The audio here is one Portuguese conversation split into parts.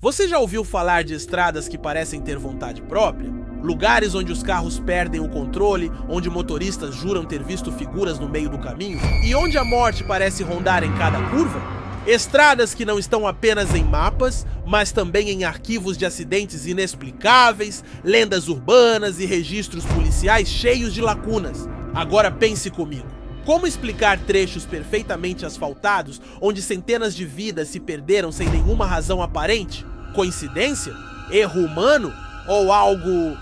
Você já ouviu falar de estradas que parecem ter vontade própria? Lugares onde os carros perdem o controle, onde motoristas juram ter visto figuras no meio do caminho e onde a morte parece rondar em cada curva? Estradas que não estão apenas em mapas, mas também em arquivos de acidentes inexplicáveis, lendas urbanas e registros policiais cheios de lacunas. Agora pense comigo. Como explicar trechos perfeitamente asfaltados onde centenas de vidas se perderam sem nenhuma razão aparente? Coincidência? Erro humano? Ou algo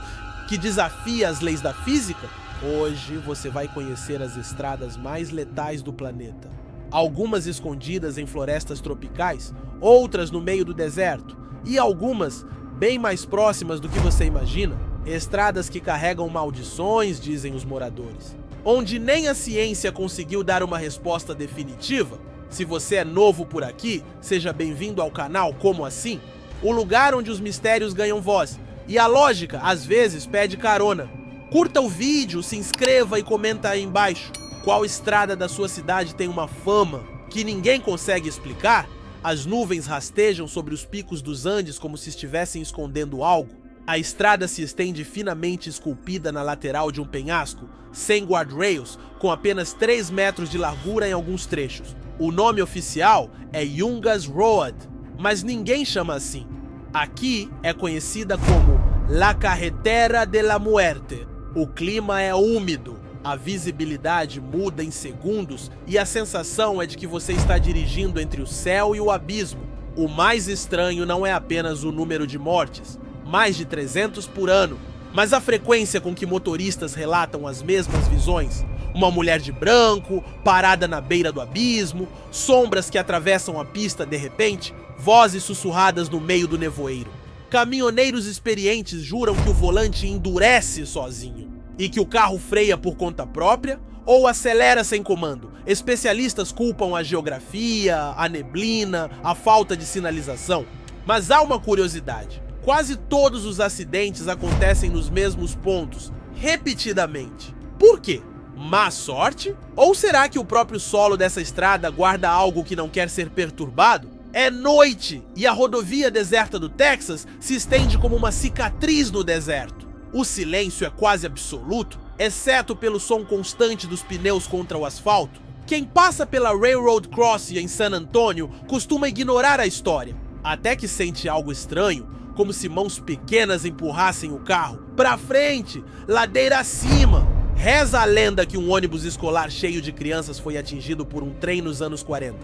que desafia as leis da física? Hoje você vai conhecer as estradas mais letais do planeta. Algumas escondidas em florestas tropicais, outras no meio do deserto e algumas bem mais próximas do que você imagina. Estradas que carregam maldições, dizem os moradores. Onde nem a ciência conseguiu dar uma resposta definitiva. Se você é novo por aqui, seja bem-vindo ao canal Como Assim, o lugar onde os mistérios ganham voz e a lógica, às vezes, pede carona. Curta o vídeo, se inscreva e comenta aí embaixo. Qual estrada da sua cidade tem uma fama que ninguém consegue explicar? As nuvens rastejam sobre os picos dos Andes como se estivessem escondendo algo. A estrada se estende finamente esculpida na lateral de um penhasco, sem guardrails, com apenas 3 metros de largura em alguns trechos. O nome oficial é Yungas Road, mas ninguém chama assim. Aqui é conhecida como La Carretera de la Muerte. O clima é úmido, a visibilidade muda em segundos e a sensação é de que você está dirigindo entre o céu e o abismo. O mais estranho não é apenas o número de mortes, mais de 300 por ano, mas a frequência com que motoristas relatam as mesmas visões. Uma mulher de branco, parada na beira do abismo, sombras que atravessam a pista de repente, vozes sussurradas no meio do nevoeiro. Caminhoneiros experientes juram que o volante endurece sozinho e que o carro freia por conta própria ou acelera sem comando. Especialistas culpam a geografia, a neblina, a falta de sinalização. Mas há uma curiosidade. Quase todos os acidentes acontecem nos mesmos pontos, repetidamente. Por quê? Má sorte? Ou será que o próprio solo dessa estrada guarda algo que não quer ser perturbado? É noite e a rodovia deserta do Texas se estende como uma cicatriz no deserto. O silêncio é quase absoluto, exceto pelo som constante dos pneus contra o asfalto. Quem passa pela Railroad Crossing em San Antonio costuma ignorar a história, até que sente algo estranho, como se mãos pequenas empurrassem o carro. Pra frente, ladeira acima. Reza a lenda que um ônibus escolar cheio de crianças foi atingido por um trem nos anos 40.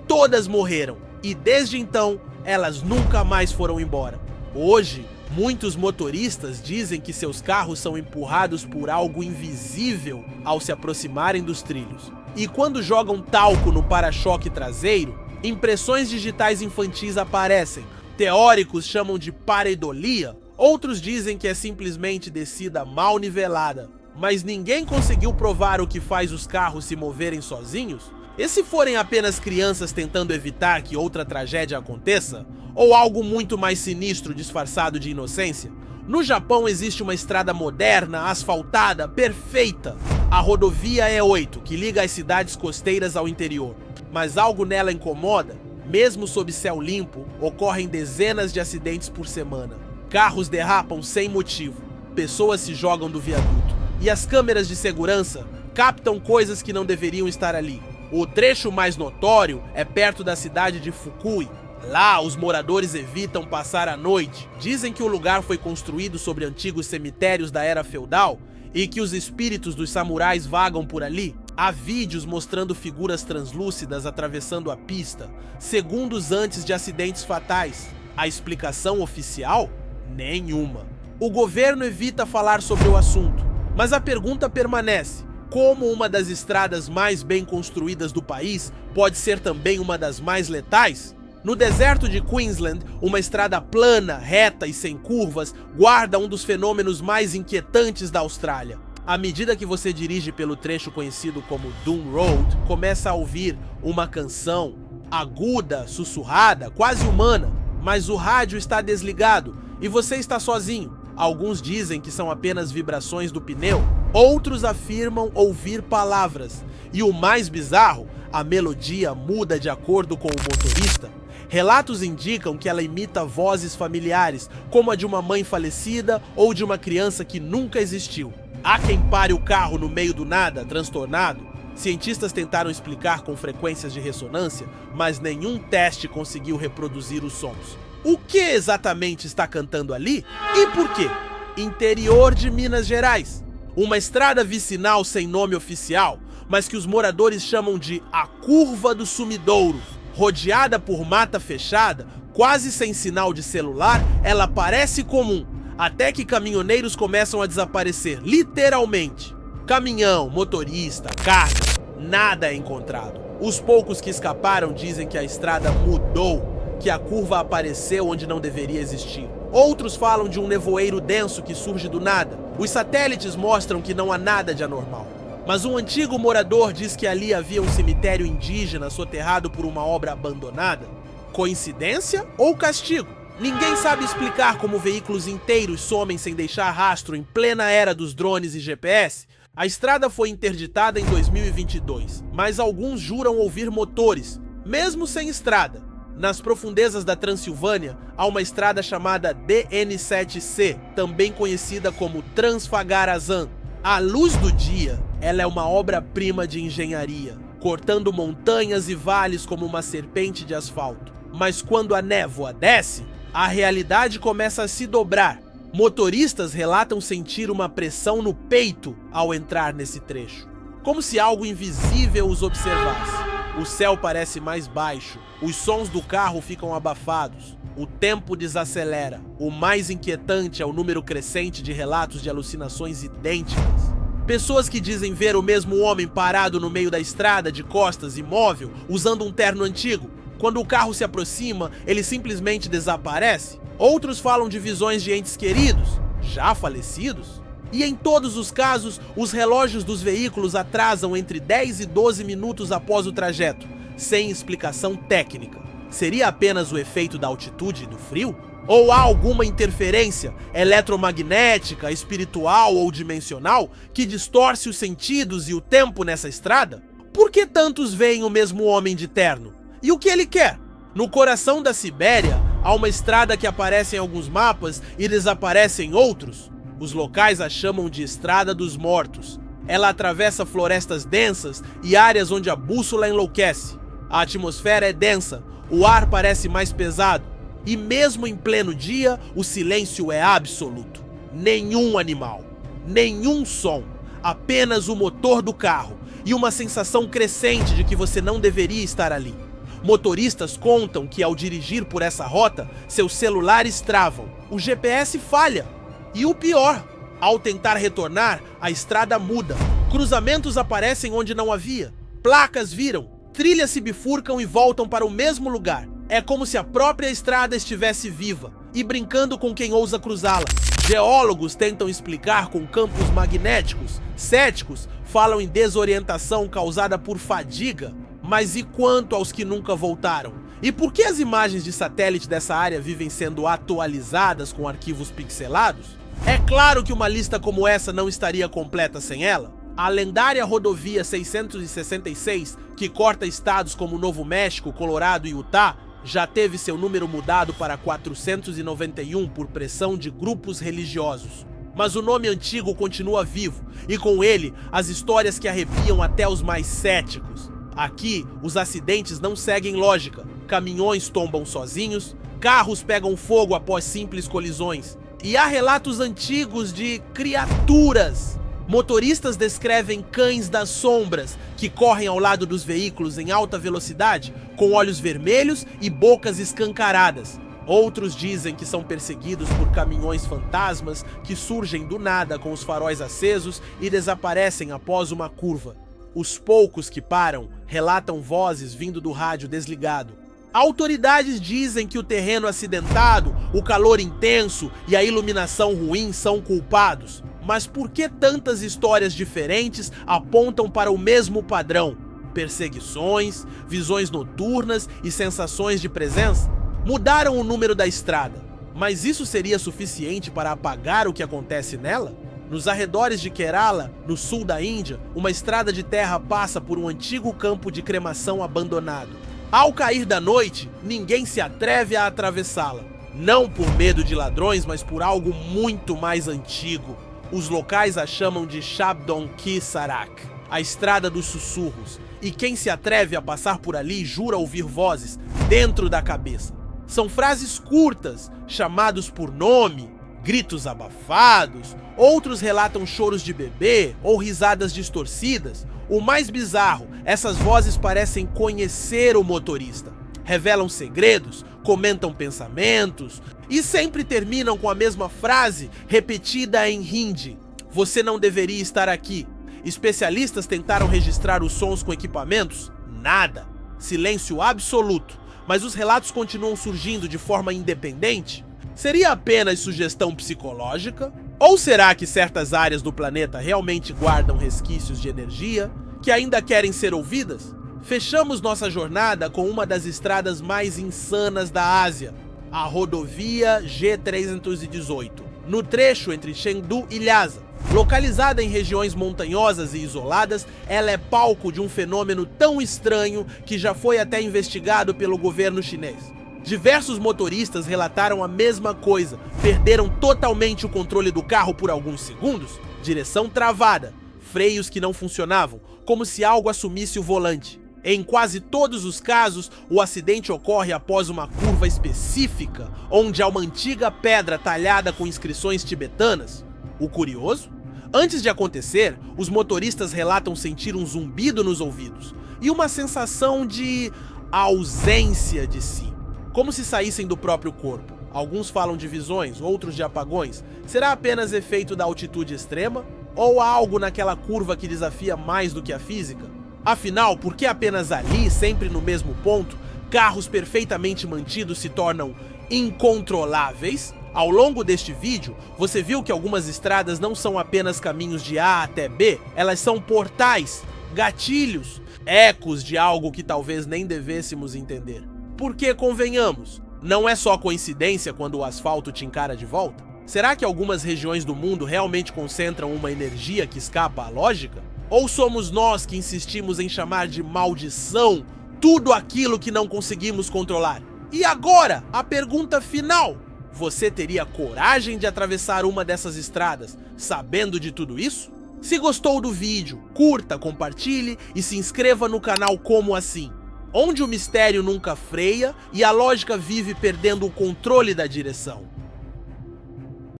Todas morreram, e desde então, elas nunca mais foram embora. Hoje, muitos motoristas dizem que seus carros são empurrados por algo invisível ao se aproximarem dos trilhos. E quando jogam talco no para-choque traseiro, impressões digitais infantis aparecem. Teóricos chamam de pareidolia, outros dizem que é simplesmente descida mal nivelada. Mas ninguém conseguiu provar o que faz os carros se moverem sozinhos? E se forem apenas crianças tentando evitar que outra tragédia aconteça? Ou algo muito mais sinistro disfarçado de inocência? No Japão existe uma estrada moderna, asfaltada, perfeita. A rodovia E8, que liga as cidades costeiras ao interior. Mas algo nela incomoda. Mesmo sob céu limpo, ocorrem dezenas de acidentes por semana. Carros derrapam sem motivo. Pessoas se jogam do viaduto. E as câmeras de segurança captam coisas que não deveriam estar ali. O trecho mais notório é perto da cidade de Fukui. Lá, os moradores evitam passar a noite. Dizem que o lugar foi construído sobre antigos cemitérios da era feudal e que os espíritos dos samurais vagam por ali. Há vídeos mostrando figuras translúcidas atravessando a pista, segundos antes de acidentes fatais. A explicação oficial? Nenhuma. O governo evita falar sobre o assunto, mas a pergunta permanece. Como uma das estradas mais bem construídas do país pode ser também uma das mais letais? No deserto de Queensland, uma estrada plana, reta e sem curvas guarda um dos fenômenos mais inquietantes da Austrália. À medida que você dirige pelo trecho conhecido como Doom Road, começa a ouvir uma canção aguda, sussurrada, quase humana, mas o rádio está desligado e você está sozinho. Alguns dizem que são apenas vibrações do pneu, outros afirmam ouvir palavras. E o mais bizarro, a melodia muda de acordo com o motorista. Relatos indicam que ela imita vozes familiares, como a de uma mãe falecida ou de uma criança que nunca existiu. Há quem pare o carro no meio do nada, transtornado. Cientistas tentaram explicar com frequências de ressonância, mas nenhum teste conseguiu reproduzir os sons. O que exatamente está cantando ali e por quê? Interior de Minas Gerais. Uma estrada vicinal sem nome oficial, mas que os moradores chamam de a Curva do Sumidouro. Rodeada por mata fechada, quase sem sinal de celular, ela parece comum, até que caminhoneiros começam a desaparecer, literalmente. Caminhão, motorista, carga, nada é encontrado. Os poucos que escaparam dizem que a estrada mudou, que a curva apareceu onde não deveria existir. Outros falam de um nevoeiro denso que surge do nada. Os satélites mostram que não há nada de anormal. Mas um antigo morador diz que ali havia um cemitério indígena soterrado por uma obra abandonada. Coincidência ou castigo? Ninguém sabe explicar como veículos inteiros somem sem deixar rastro em plena era dos drones e GPS. A estrada foi interditada em 2022, mas alguns juram ouvir motores, mesmo sem estrada. Nas profundezas da Transilvânia, há uma estrada chamada DN7C, também conhecida como Trans-Fagarazan. À luz do dia, ela é uma obra-prima de engenharia, cortando montanhas e vales como uma serpente de asfalto. Mas quando a névoa desce, a realidade começa a se dobrar. Motoristas relatam sentir uma pressão no peito ao entrar nesse trecho, como se algo invisível os observasse. O céu parece mais baixo, os sons do carro ficam abafados, o tempo desacelera. O mais inquietante é o número crescente de relatos de alucinações idênticas. Pessoas que dizem ver o mesmo homem parado no meio da estrada, de costas, imóvel, usando um terno antigo. Quando o carro se aproxima, ele simplesmente desaparece. Outros falam de visões de entes queridos, já falecidos. E em todos os casos, os relógios dos veículos atrasam entre 10 e 12 minutos após o trajeto, sem explicação técnica. Seria apenas o efeito da altitude e do frio? Ou há alguma interferência eletromagnética, espiritual ou dimensional que distorce os sentidos e o tempo nessa estrada? Por que tantos veem o mesmo homem de terno? E o que ele quer? No coração da Sibéria, há uma estrada que aparece em alguns mapas e desaparece em outros. Os locais a chamam de Estrada dos Mortos. Ela atravessa florestas densas e áreas onde a bússola enlouquece. A atmosfera é densa, o ar parece mais pesado. E mesmo em pleno dia, o silêncio é absoluto. Nenhum animal, nenhum som, apenas o motor do carro e uma sensação crescente de que você não deveria estar ali. Motoristas contam que ao dirigir por essa rota, seus celulares travam, o GPS falha. E o pior, ao tentar retornar, a estrada muda. Cruzamentos aparecem onde não havia, placas viram, trilhas se bifurcam e voltam para o mesmo lugar. É como se a própria estrada estivesse viva e brincando com quem ousa cruzá-la. Geólogos tentam explicar com campos magnéticos, céticos falam em desorientação causada por fadiga. Mas e quanto aos que nunca voltaram? E por que as imagens de satélite dessa área vivem sendo atualizadas com arquivos pixelados? É claro que uma lista como essa não estaria completa sem ela. A lendária rodovia 666, que corta estados como Novo México, Colorado e Utah, já teve seu número mudado para 491 por pressão de grupos religiosos. Mas o nome antigo continua vivo, e com ele, as histórias que arrepiam até os mais céticos. Aqui, os acidentes não seguem lógica. Caminhões tombam sozinhos, carros pegam fogo após simples colisões. E há relatos antigos de criaturas. Motoristas descrevem cães das sombras que correm ao lado dos veículos em alta velocidade, com olhos vermelhos e bocas escancaradas. Outros dizem que são perseguidos por caminhões fantasmas que surgem do nada com os faróis acesos e desaparecem após uma curva. Os poucos que param relatam vozes vindo do rádio desligado. Autoridades dizem que o terreno acidentado, o calor intenso e a iluminação ruim são culpados. Mas por que tantas histórias diferentes apontam para o mesmo padrão? Perseguições, visões noturnas e sensações de presença? Mudaram o número da estrada, mas isso seria suficiente para apagar o que acontece nela? Nos arredores de Kerala, no sul da Índia, uma estrada de terra passa por um antigo campo de cremação abandonado. Ao cair da noite, ninguém se atreve a atravessá-la. Não por medo de ladrões, mas por algo muito mais antigo. Os locais a chamam de Shabdon Ki Sarak, a Estrada dos Sussurros. E quem se atreve a passar por ali jura ouvir vozes dentro da cabeça. São frases curtas, chamados por nome, gritos abafados, outros relatam choros de bebê ou risadas distorcidas. O mais bizarro, essas vozes parecem conhecer o motorista. Revelam segredos, comentam pensamentos e sempre terminam com a mesma frase repetida em hindi. Você não deveria estar aqui. Especialistas tentaram registrar os sons com equipamentos? Nada. Silêncio absoluto. Mas os relatos continuam surgindo de forma independente? Seria apenas sugestão psicológica? Ou será que certas áreas do planeta realmente guardam resquícios de energia que ainda querem ser ouvidas? Fechamos nossa jornada com uma das estradas mais insanas da Ásia, a rodovia G318, no trecho entre Chengdu e Lhasa. Localizada em regiões montanhosas e isoladas, ela é palco de um fenômeno tão estranho que já foi até investigado pelo governo chinês. Diversos motoristas relataram a mesma coisa, perderam totalmente o controle do carro por alguns segundos, direção travada, freios que não funcionavam, como se algo assumisse o volante. Em quase todos os casos, o acidente ocorre após uma curva específica, onde há uma antiga pedra talhada com inscrições tibetanas. O curioso? Antes de acontecer, os motoristas relatam sentir um zumbido nos ouvidos e uma sensação de ausência de si, como se saíssem do próprio corpo. Alguns falam de visões, outros de apagões. Será apenas efeito da altitude extrema? Ou há algo naquela curva que desafia mais do que a física? Afinal, por que apenas ali, sempre no mesmo ponto, carros perfeitamente mantidos se tornam incontroláveis? Ao longo deste vídeo, você viu que algumas estradas não são apenas caminhos de A até B, elas são portais, gatilhos, ecos de algo que talvez nem devêssemos entender. Porque, convenhamos, não é só coincidência quando o asfalto te encara de volta? Será que algumas regiões do mundo realmente concentram uma energia que escapa à lógica? Ou somos nós que insistimos em chamar de maldição tudo aquilo que não conseguimos controlar? E agora, a pergunta final. Você teria coragem de atravessar uma dessas estradas, sabendo de tudo isso? Se gostou do vídeo, curta, compartilhe e se inscreva no canal Como Assim, onde o mistério nunca freia e a lógica vive perdendo o controle da direção.